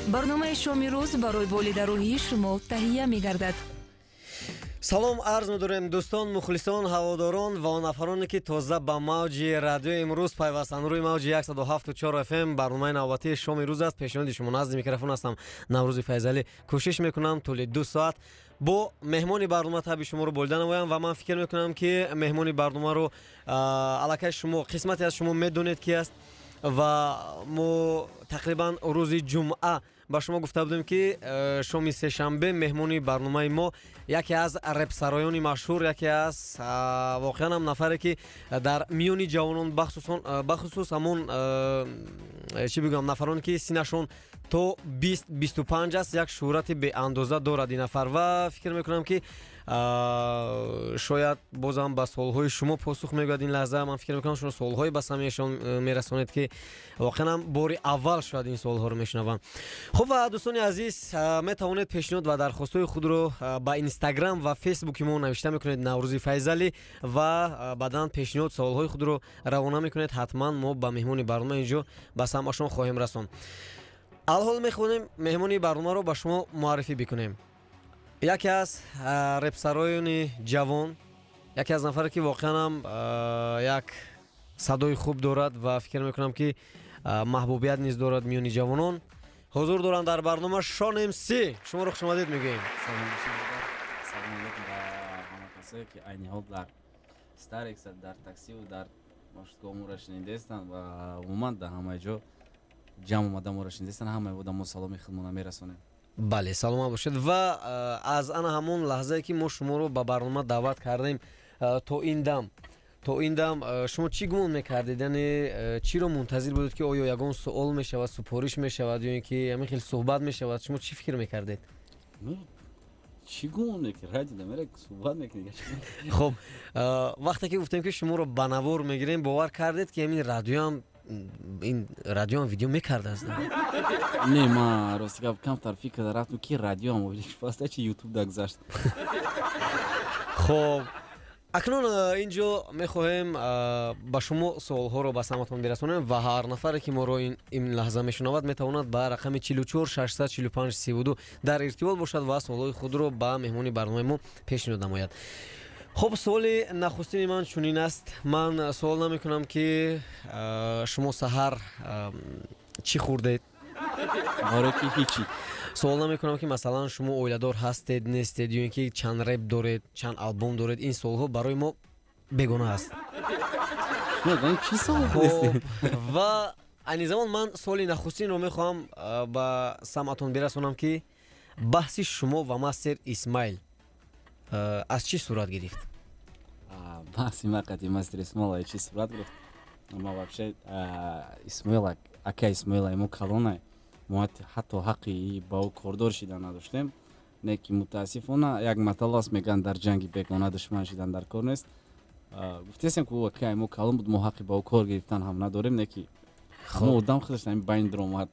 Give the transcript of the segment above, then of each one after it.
барномаи шоми рӯз барои волидарӯҳии шумо таҳия мегардад. салом арз медорем дӯстон, мухлисон, ҳаводорон ва нафароне ки тоза ба мавҷи радиои имрӯз пайвастанд. Рӯи мавҷи 107.4 FM барномаи навбатии шоми рӯз аст. пешниҳоди шумо назди микрофон ҳастам, Наврӯзи Файзалӣ. кӯшиш мекунам тӯли 2 соат бо меҳмони барнома таби шуморо болида намоям ва ман фикр мекунам ки меҳмони барномаро аллакай шумо қисмате аз шумо медонед ки аст ва мо тақрибан рӯзи ҷумъа ба шумо гуфта будем ки шоми сешанбе меҳмони барномаи мо яке аз репсароёни машҳур, яке аз воқеан ҳам нафаре ки дар миёни ҷавонон бахусус ҳамон чӣ бигӯям нафароне ки синашон то 20-25 аст, як шӯҳрати беандоза дорад ин нафар ва фикр мекунам ки шояд бозам ба суолҳои шумо посух мегӯяд ин лаҳза. Ман фикр мекунам шумо суолҳое ба самиашон мерасонед ки воқеан ҳам бори аввал шояд ин суолҳоро мешунаванд. хуб ва дӯстони азиз, метавонед пешниҳод ва дархостҳои худро ба инстаграм ва фейсбуки мо навишта мекунед Наврӯзи Файзалӣ ва баъдан пешниҳод суолҳои худро равона мекунед. ҳатман мо ба меҳмони барнома инҷо ба самъашон хоҳем расон. алҳол мехоҳем меҳмони барномаро ба шумо муаррифӣ бикунем. яке аз репсароёни ҷавон, яке аз нафаре ки воқеан ҳам як садои хуб дорад ва фикр мекунам ки маҳбубият низ дорад миёни ҷавонон. ҳозур доранд дар барнома Шон МС. шуморо хушомадед мегӯем. салом алейкум ба ҳама касое ки айни ҳол дар Старекс, дар таксиву дар маршрутгоҳ моро шинидестанд ва умуман дар ҳамаи ҷо ҷамъ омада моро шинидестанд. ҳамаи буда мо саломи худмона мерасонем. бале, саломат бошед. ва аз ана ҳамон лаҳзае ки мо шуморо ба барнома даъват кардем то ин дам шумо чӣ гумон мекардед? яъне чиро мунтазир будед ки оё ягон суол мешавад, супориш мешавад ё ин ки ҳамин хел суҳбат мешавад? шумо чӣ фикр мекардед? чӣ гумон мекард? суҳбат мекунед. хуб, вақте ки гуфтем ки шуморо ба навор мегирем, бовар кардед ки ҳамин радиоам видео мекардааст? не, ман рости гап камтар фикр рафтам ки радиоам паста чи ютуб дагзашт. хуб, акнун инҷо мехоҳем ба шумо суолҳоро ба саматон бирасонем ва ҳар нафаре ки моро ин лаҳза мешунавад метавонад ба рақами 44 645 32 дар иртибот бошад ва суолҳои худро ба меҳмони барномаи мо пешниҳод намояд. хуб, суоли нахустини ман чунин аст. ман суол намекунам ки шумо саҳар чӣ хӯрдед? боре ки ҳичи. суол намекунам ки масалан шумо оиладор ҳастед, нестед, ё ин ки чанд реп доред, чанд албом доред. ин суолҳо барои мо бегона аст. чӣ суол пурсед? ва айни замон ман суоли нахустинро мехоҳам ба самъатон бирасонам ки баҳси шумо ва мастер Исмаил аз чӣ сурат гирифт? баҳси мақати мастер Исмоил аз чӣ сурат гирифт? ма вообще Исмоил ака Исмоил мо калонай мо ҳатто ҳаққи ба ӯ кордор шидан надоштем. не ки мутаассифона як маталас мегӯянд дар ҷанги бегона душман шидан дар кор нест. гуфтестем ки ӯ акаи мо калон буд, мо ҳаққи ба ӯ кор гирифтан ҳам надорем. не ки мо одам худоштам байн даромад.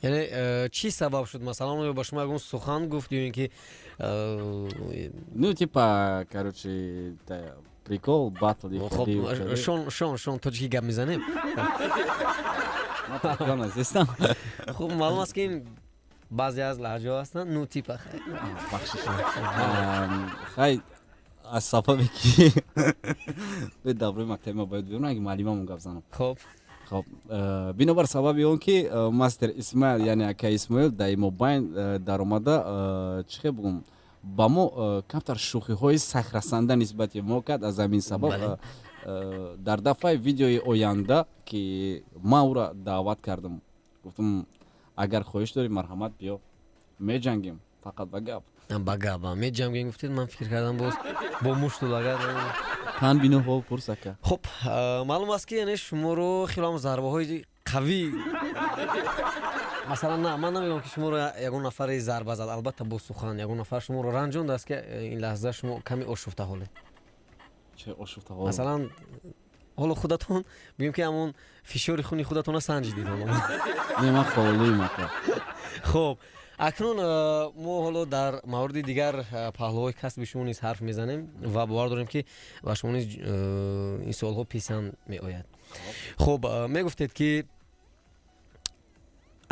яъне чӣ сабаб шуд? масалан оё ба шумо ягон сухан гуфт ё ин ки ну типа короче прикол батл? шон тоҷикӣ гап мезанем. хуб, маълум аст ки ин баъзе аз лаҳҷаҳо ҳастанд. ну типа хай аз сабабе ки давраи мактаби ма бояд биёрам, аги муаллимамон гап занам. хуб, бинобар сабаби он ки мастер Исмаил яъне ака Исмоил дар мо байн даромада чӣ хел бигӯм ба мо камтар шӯхиҳои сахрасанда нисбати мо кард. аз ҳамин сабаб дар дафъаи видеои оянда ки ман ӯра даъват кардам, гуфтам агар хоҳиш дорӣ марҳамат биё меҷангем, фақат ба гап. ба гап меҷангем гуфтед. ман фикр кардам боз бо мушту лагар. хан бино ҳол пурс ака. хуб, маълум аст ки яъне шуморо хелам зарбаҳои қавӣ, масалан не, ман намегӯям ки шуморо ягон нафаре зарба зад, албатта бо сухан. ягон нафар шуморо ранҷондааст ки ин лаҳза шумо каме ошуфта ҳолед. чӣ ошуфта ҳол? масалан ҳоло худатон бигӯем ки ҳамон фишори хуни худатонро санҷидед. не, ман холием ака. хуб, акнун мо ҳоло дар мавриди дигар паҳлӯҳои касби шумо низ ҳарф мезанем ва бовар дорем ки ба шумо низ ин суолҳо писанд меояд. хуб, мегуфтед ки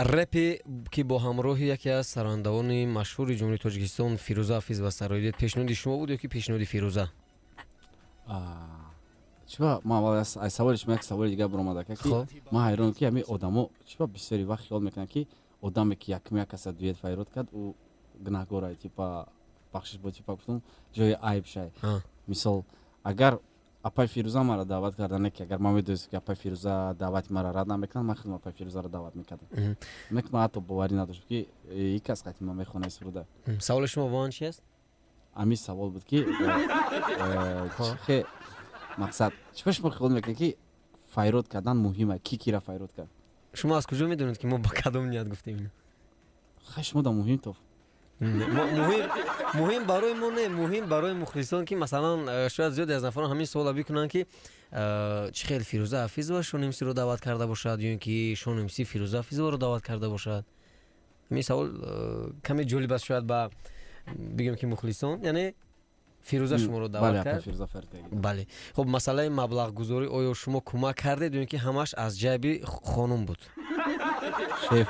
репе ки бо ҳамроҳи яке аз сарояндавони машҳури ҷумҳурии Тоҷикистон Фирӯза Ҳафиз ва Сароидет пешниҳоди шумо буд ё ки пешниҳоди Фирӯза? чиба ман аввал аз саволи шумо як саволи дигар баромада ки ман ҳайронам ки ҳамин одамо чиба бисёри вақт хиёл мекунанд ки одаме ки як каса дует файрод кард ӯ гунаҳгорай типа бахшиш бо типа гуфтум ҷои айб шай. Мисол агар апай Фирӯза маро даъват кардан ки агар ман медонистам ки апай Фирӯза даъвати маро рад намекунад ман худам апай Фирӯзаро даъват мекардам. Ман ҳатто боварӣ надоштам ки ик аз қайти ман мехонад суруда. Саволи шумо воан чи аст? Ҳамин савол буд ки хе мақсад чиба шумо хиёл мекунед ки файрод кардан муҳима ки кира файрод кард? Шумо аз куҷо медонед ки мо ба кадом ният гуфтем ин? Хай шумо да муҳим тоф муҳим барои мо не, муҳим барои мухлисон ки масалан шояд зиёде аз нафарон ҳамин суола бикунанд ки чӣ хел Фирӯза Ҳафизова шонемсиро даъват карда бошад ё ин ки шонемсӣ Фирӯза Ҳафизоваро даъват карда бошад. Ҳамин савол каме ҷолиб аст шояд ба бигем ки мухлисон, яъне Фирӯза шуморо даъват кард. Бале. Хуб, масъалаи маблағгузорӣ оё шумо кӯмак кардед ё ин ки ҳамаш аз ҷайби хонум буд? Шеф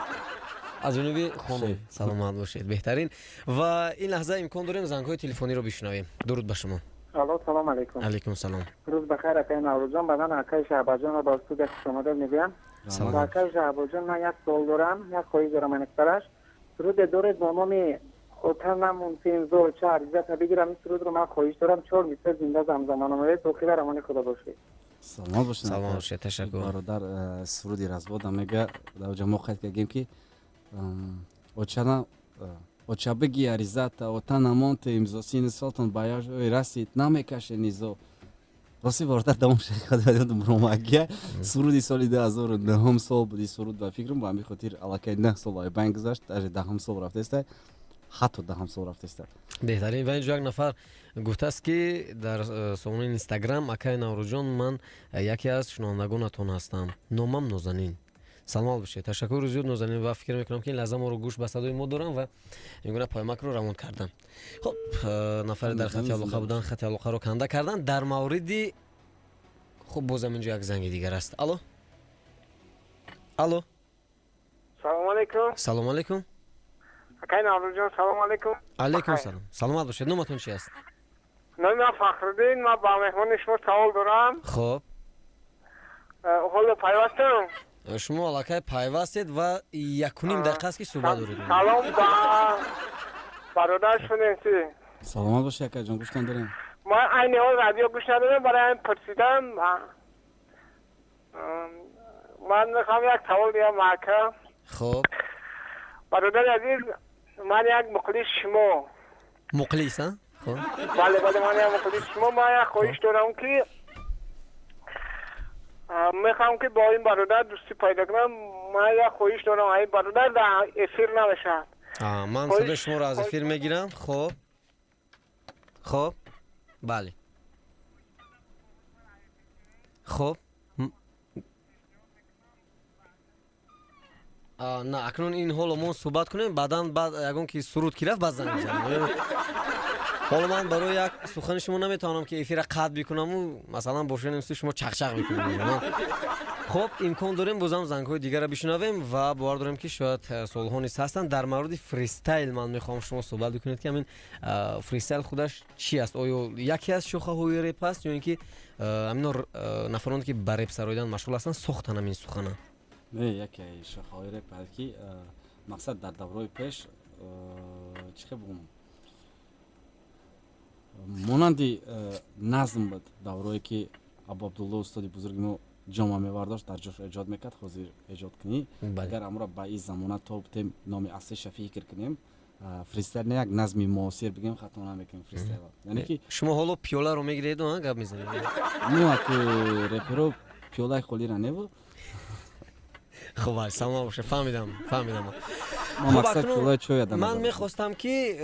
аз ҷониби хонум. Саломат бошед. Беҳтарин. Ва ин лаҳза имкон дорем зангҳои телефониро бишнавем. Дуруд ба шумо. алло, салом алейкум. Алейкум салом. рӯз бахайр акай Наврӯзҷон. Ба ман акай Шаҳбазҷонро ба студия хушомадед мегӯям. Салом. Ба акай Шаҳбазҷон ман як суол дорам, як хоҳиш дорам анектараш. суруде доред бо номи отанамун фензо ча аризата бигирам. Ин сурудро ман хоҳиш дорам 4 мисра зинда замзама номавед. охира рамони худо бошед. саломат бошед. Саломат бошед. Ташаккур. бародар суруди развода мега даҷа мо қайд кардем ки очана очабиги аризата отанамонте имзосини сотон баяжои расид намекаше низо рости бародар давом шахададам ромагия суруди соли 2009 сол буди суруд ва фикрам ба ҳамин хотир аллакай 9 сол ай байн гузашт аж 10 сол рафтеста ҳатто 10 сол рафтеста. Беҳтарин. Ва инҷо як нафар гуфтааст ки дар сомонаи Инстаграм акай Наврӯзҷон ман яке аз шунавандагонатон ҳастам. Номам Нозанин. Саломат бошед. Ташаккури зиёд Нозанин ва фикр мекунам ки ин лаҳза моро гӯш ба садои мо дорам ва ин гуна поймакро равон кардам. Хуб, нафаре дар хати алоқа будан хати алоқаро канда кардан дар мавриди хуб бозам инҷо як занги дигар аст. Алло. Алло. салом алейкум. Салом алейкум. акай Наврӯзҷон, салом алейкум. Алейкум салом. Саломат бошед. Номатон чи аст? номи ман Фахруддин. ман ба меҳмони шумо савол дорам. Хуб. ҳоло пайвастам. шумо аллакай пайвастед ва 1.5 дақиқа аст ки суҳбат доред. салом ба бародар шунемсӣ. саломат бошед акайҷон, гӯштон дорем. ман айни ҳол радио гӯш надорам, барои ҳамин пурсидам. ман мехоҳам як савол дигарам ака. хуб. бародари азиз, ман як мухлис шумо. мухлис а? хуб. бале ман як мухлис шумо. ман як хоҳиш дорам ки мехоҳам ки бо ин бародар дӯстӣ пайдо кунам. ман як хоҳиш дорам, ин бародар дар эфир намешавад. ман садои шуморо аз эфир мегирам. хуб. хуб. бале. хуб. на акнун ин ҳоло мо суҳбат кунем, баъдан баъд ягон ки суруд ки рафт баъд занг мезанем. ҳоло ман барои як сухани шумо наметавонам ки эфира қатъ бикунаму масалан бо шунемсӣ шумо чақчақ бикунем. хуб, имкон дорем бозам зангҳои дигарро бишунавем ва бовар дорем ки шояд суолҳо низ ҳастанд. дар мавриди фристайл ман мехоҳам шумо суҳбат бикунед ки ҳамин фристайл худаш чи аст? оё яке аз шохаҳои реп аст ё ин ки ҳамино нафароне ки ба реп сароидан машғул ҳастанд сохтанд ҳамин сухана? не яке шохаҳои реп аст ки мақсад дар даврои пеш чӣ хел бигӯм монанди назм буд даврое ки абу абдулло устоди бузурги мо ҷома мевардошт дар ҷош эҷод мекард ҳозир эҷод кунӣ. агар амро ба ин замона то бутем номи асриша фикр кунем фристайл не як назми муосир бигем хато намекунем фристайл. яъне ки шумо ҳоло пиёларо мегиред гап мезанед? ну аки реперо пиёлаи холира небуд. хуб, саломат бошед. фаҳмидам. Ман мехостам ки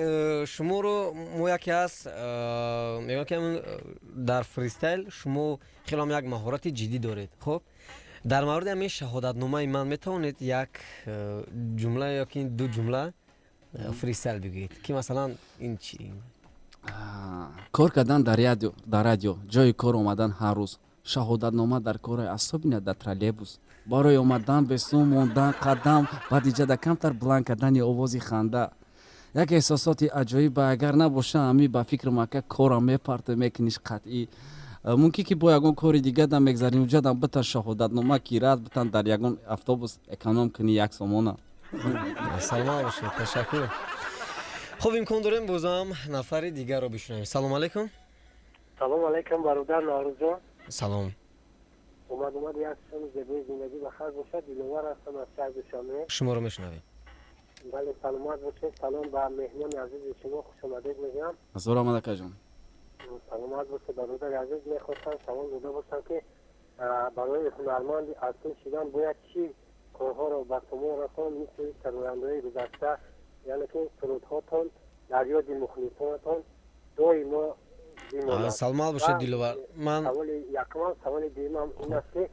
шуморо мо яке аз мегӯям ки дар фристайл шумо хелам як маҳорати ҷиддӣ доред. хуб, дар мавриди ҳамин шаҳодатномаи ман метавонед як ҷумла ё ки ду ҷумла фристайл бигӯед ки масалан ин чи кор кардан дар радио ҷои кор омадан ҳар рӯз шаҳодатнома дар кораи асобина дар троллейбус барои омадан бе сум мондан қадам баъд иҷада камтар буланд кардани овози ханда як эҳсосоти аҷоиб агар набоша ҳамӣ ба фикр мака корам мепарта мекуниш қатъӣ мумкин ки бо ягон кори дигадам мегзарӣ уҷадам битан шаҳодатнома гирад битан дар ягон автобус эконом кунӣ як сомона. саломат бошед, ташаккур. хуб, имкон дорем бозам нафари дигарро бишунавем. салом алейкум. салом алейкум бародар Наврӯзҷон. салом. اومد یک شام زیبای زندگی بخیر باشد. دلوار هستم از شهر دوشنبه. شما رو میشنویم. بله سلامت باشید. سلام به مهمان عزیز شما، خوش آمدید میگم. азор омада кажон. سلامت باشید برادر عزیز. میخواستم سوال داده باشم که برای هنرمند اصیل شدن باید چی کارها رو به شما رسان مثل سرورندهای گذشته، یعنی که سرودهاتون در یاد مخلصانتون دائما саломат бошед диловар. ман سوال یکم سوال دیگم این است که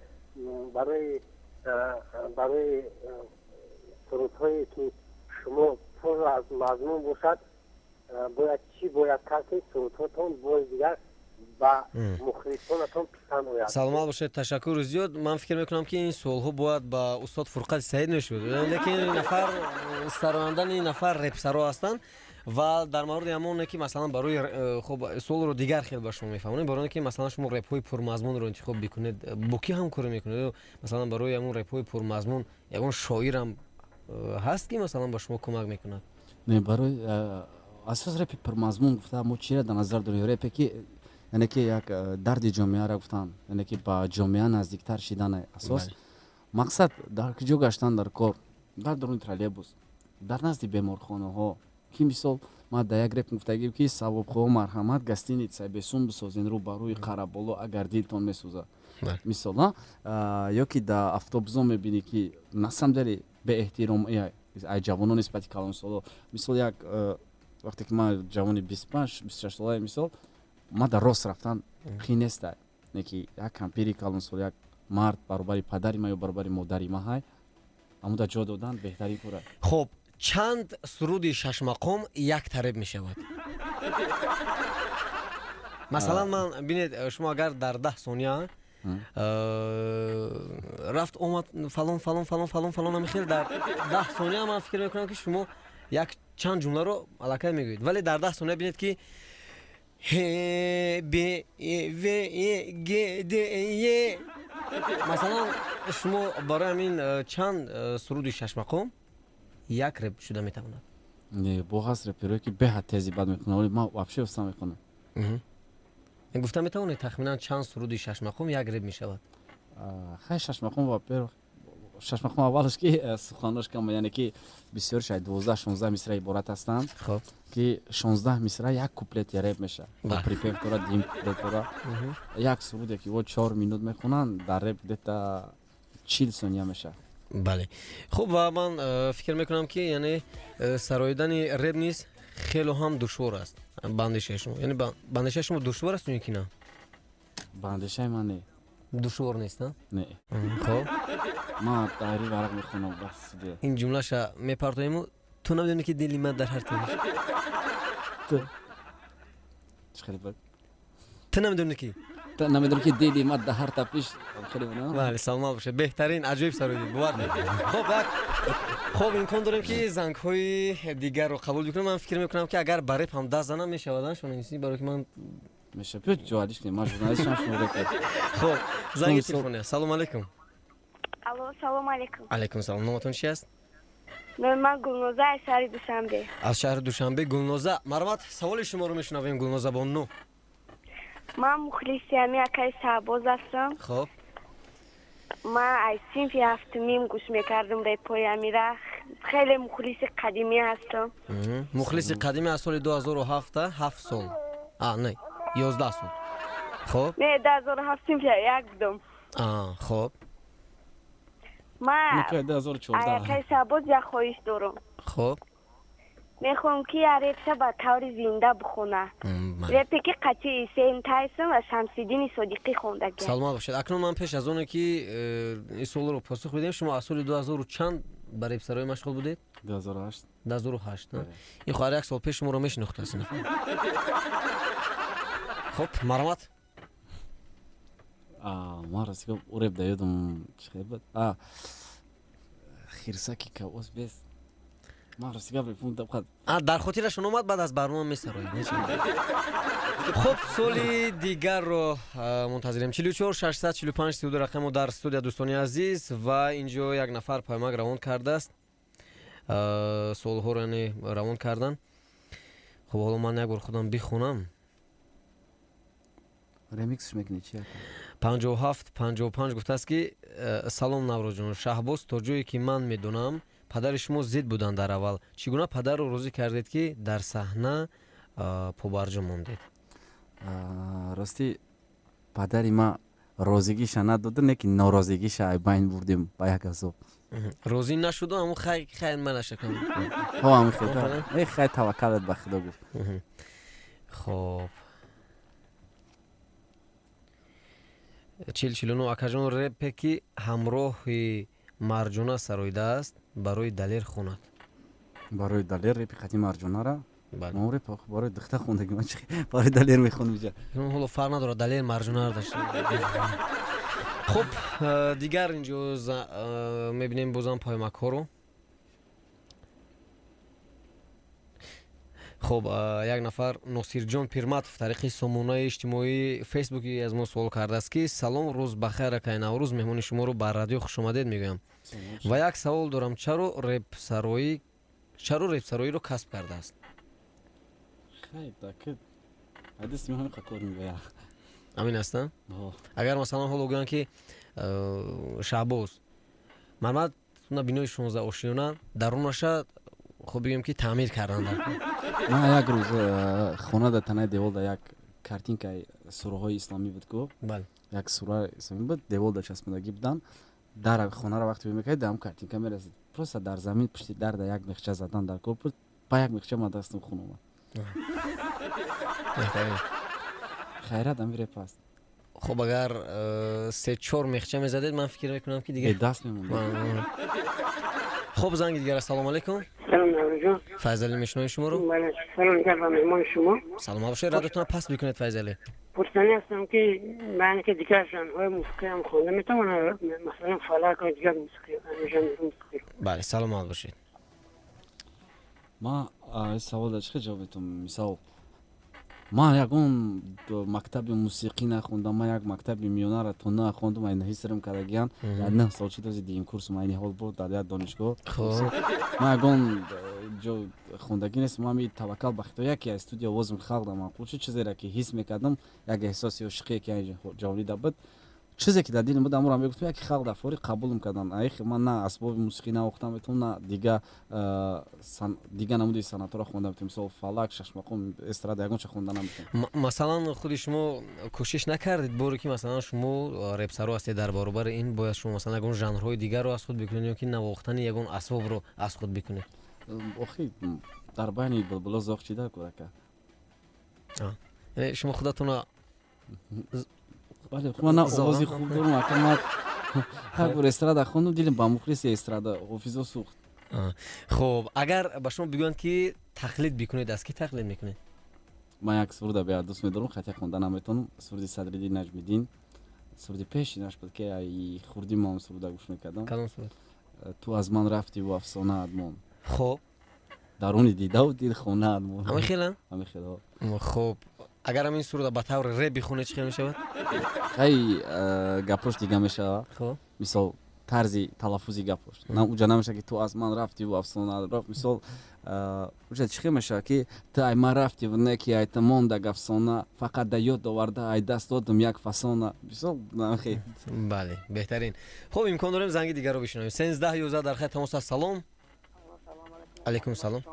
برای سرودهایی که شما پر از مضمون باشد باید چی باید کرد که سرودهاتون باز دیگر با مخلصانتون پسند آید؟ саломат бошед, ташаккур зиёд. ман фикр мекунам ки ин суолҳо бояд ба устод Фурқат Саид мешуд, лекин нафар сарояндани нафар репсаро ҳастанд ва дар мавриди ҳамоне ки масалан барои хуб суолро дигар хел ба шумо мефаҳмонем. барои ки масалан шумо репҳои пурмазмунро интихоб бикунед, бо ки ҳамкорӣ мекунед? масалан барои ҳамон репҳои пурмазмун ягон шоирам ҳаст ки масалан ба шумо кӯмак мекунад? не барои асос репи пурмазмун гуфта мо чиро дар назар дорем? репе ки яъне ки як дарди ҷомеаро гуфтам, яъне ки ба ҷомеа наздиктар шидани асос. мақсад дар куҷо гаштан дар кор, дар дуруни троллейбус, дар назди беморхонаҳо. ки мисол ма дар як реп гуфтагим ки савобхоҳо марҳамат гостиница бесум бисозен рӯ ба рӯи қараболо агар дилтон месӯзад. мисол ё ки дар автобусо мебинӣ ки на самом деле беэҳтиром ай ҷавонон нисбати калонсоло. мисол як вақте ки ман ҷавони 25-26 солаи мисол ма дар рост рафтан қӣ неста, не ки як кампири калонсол як мард баробари падари ма ё баробари модари ма ҳай амуда ҷо додан беҳтарин кора. хуб, чанд суруди шашмақом як тареб мешавад? масалан ман бинед шумо агар дар 10 сония рафт омад фалон фалон фалон фалон фалон намехел, дар 10 сония ман фикр мекунам ки шумо як чанд ҷумларо аллакай мегӯед, вале дар 10 сония бинед ки б в г д е. масалан шумо барои ҳамин чанд суруди шашмақом як реп шуда метавонад? не бо ҳаст реперое ки беҳад тези бад мехонам, вале ман вообще уста мехонам. гуфта метавонед тахминан чанд суруди шашмақом як реп мешавад? хай шашмақом во-первых шашмақом аввалаш ки суханош кама, яъне ки бисёр шаyd 12-16 мисра иборат ҳастанд, ки 16 мисра як куплет реп меша, припев дора, дим куплет дора. як суруде ки во 4 минут мехонанд дар реп где-то 40 сония меша. бале, хуб, ва ман фикр мекунам ки яъне сароидани реп низ хело ҳам душвор аст. бандишаи шумо, яъне бандишаи шумо душвор аст ё ки на? бандишаи ман не душвор нест? не. хуб, ман таҳрир варақ мехонам бас. ин ҷумлаша мепартоему. ту намедонӣ ки дили ман дар ҳар табиш. ту намедонӣ ки намедонам ки дили ма дар ҳар тапиш. бале, саломат бошед. беҳтарин аҷоиб сароидӣ. бовар мекунед. хуб, имкон дорем ки зангҳои дигарро қабул бикунем. ман фикр мекунам ки агар ба реп ҳам даст занам мешавад. шунависи барои ки ман меша пиёд ҷоҳалиш не ман журналистам шумо реп. хуб, занги телефоне. салом алейкум. алло, салом алейкум. алейкум салом. номатон чи аст? номам Гулноза аз шаҳри Душанбе. аз шаҳри Душанбе. Гулноза, марҳамат, саволи шуморо мешунавем. Гулноза бонну. ман мухлиси ами акаи Саҳбоз ҳастам. хуб, ман аз синфи ҳафтумим гӯш мекардам репҳои амира. хеле мухлиси қадимӣ ҳастам. мухлиси қадимӣ аз соли 2007 7 сол. не 11 сол. хуб, не 2007 синфи як будам. хуб, ман 2014 акаи Саҳбоз як хоҳиш дорам. хуб, мехоҳам ки як репша ба таври зинда бихона. репе ки қатъи Ҳусейн Тайсон ва Шамсиддини Содиқӣ хондаги. саломат бошед. акнун ман пеш аз оне ки ин суолро посух бидем, шумо аз соли 2000 чанд ба репсарой машғул будед? 2008. 2008. ин хоҳар як сол пеш шуморо мешинохта аст. хуб, марҳамат. ما راستی که اورب دایدم چه بود خیرساکی که اوس بیست ما راستی که بفهم دبخت در خاطرشون اومد بعد از برنامه میسرایی. خب سولی دیگر رو منتظریم. 44 645 32 رقم در استودیو دوستان عزیز و اینجا یک نفر پیامک روان کرده است. سوال ها رو روان کردن. خب حالا من یک بار خودم بخونم. ремиксш мекунӣ чи 57 55 گفته است که سلام نوروز جان شهباز تا جایی که من میدونم پدر شما ضد بودن در اول چگونه پدر رو راضی کردید که در صحنه پابرجا موندید؟ рости падари ма розигиша надода не ки норозигиша ай байн бурдем ба як ҳисоб розӣ нашуда ҳамон хай ман ашакам ҳо ҳам хай хай таваккалат ба худо гуфт. хоб 49 акаҷон репе ки ҳамроҳи марҷуна сароидааст барои далер хонад. барои далер репи хати марҷунара мо реп барои духта хондаги ман чи барои далер мехонам ҷа ҳоло фарқ надорад далер марҷунара дашт. хуб дигар инҷо мебинем бозам поймакҳоро. хуб як нафар носирҷон пирматов тариқи сомонаи иҷтимоии фейсбуки аз мо суол кардааст ки салом рӯз бахайр акай наврӯз меҳмони шуморо ба радио хушомадед мегӯям ва як савол дорам чаро репсароиро касб кардааст? амин аста? агар масалан ҳоло гӯям ки шаҳбоз мармад бинои 16 ошиёна дарунаша хуб бигӯем ки таъмир кардан ман як рӯз хонада танаи деволда як картинкаи сураҳои исломӣ буд ку як сураи исломӣ буд деволда часпондагӣ буданд дар хонара вақте мекард дар картинка мерасид просто дар замин пушти дарда як мехча задан дар кор буд ба як мехча ма дастам хун омад хайрат ами реп аст. хуб агар 3-4 мехча мезадед ман фикр мекунам ки дигар даст мемонд. хуб занги дигар. ассалому алайкум. سلام نوروز فیضلی میشنوید شما رو؟ بله سلام میگم مهمان شما. سلام باشید. رادیوتون رو پس بکنید فیضلی. پرسانی هستم که من که دیگه ژانرهای موسیقی هم خوانده میتونم مثلا فلک و دیگه موسیقی ژانر موسیقی. بله سلام باشید. ما سوال چه جواب میتونم مثال ما یکون مکتب موسیقی نخوندم ما یک مکتب میونه را تو نخوندم من حسرم کردگیان نه سال چی دوزی دیم کورس ما این حال بود در دانشگاه ما یکون جو خوندگی نیست ما می توکل به خدا یکی استودیو وزم خلق دارم کلش چیزی را که حس میکردم یک احساسی عشقی که اینجا جوانی داشت چیزی که در دلم بود امروز میگفت یک خلق در فوری قبول میکردم ایخ من نه اسباب موسیقی نواختم میتونم نه دیگه نمودی سنت را خوندم مثلا فلک شش مقام استرادا یگون چه خوندن نمیتونم. مثلا خود شما کوشش نکردید باری که مثلا شما رپسرو هستید در برابر این باید شما مثلا یگون ژانرهای دیگر رو از خود بکنید یا که نواختن یگون اسباب رو از خود بکنید؟ آخی در بین بلبلا زاغ چیده کودک. شما خودتون بله من آوازی خوب دارم اما هر بار استرادا خوندم دیدم با مخلص استرادا حافظ سوخت. خب اگر با شما بگوین که تقلید بکنید از کی تقلید میکنید؟ من یک سرود به دوست می‌دارم خاطر خوندن نمیتونم سرود صدرالدین نجمی‌دین سرود پیشینش بود که ای خوردی ما سرود گوش میکردم. کدام سرود؟ تو از من رفتی و افسانه ادمان. خب درونی دیده و دید خونه ادمان. همین خیلی؟ همین خیلی. خب اگر این سرود با طور رپ بخونه چی میشود؟ خیلی گپوش دیگه میشه. خب مثال طرزی تلفظی گپوش نه اونجا نمیشه که تو از من رفتی و افسانه رفت مثال اونجا چی میشه که تو ای من رفتی و نکی ای تمام در افسانه فقط در یاد آورده ای دست دادم یک فسانه مثال نخیر. بله بهترین. خب امکان داریم زنگ دیگر رو بشنویم. 13 11 در خط تماس. سلام علیکم. سلام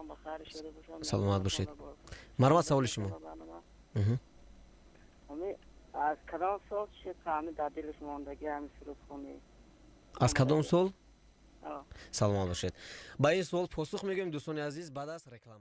سلامت باشید. مرحبا سوال شما. از کدام سال چه تعمی در دلش ماندگی همین سرود خونی؟ از کدام سال؟ سلام باشید. با این سوال پاسخ میگیم دوستان عزیز بعد از رکلام.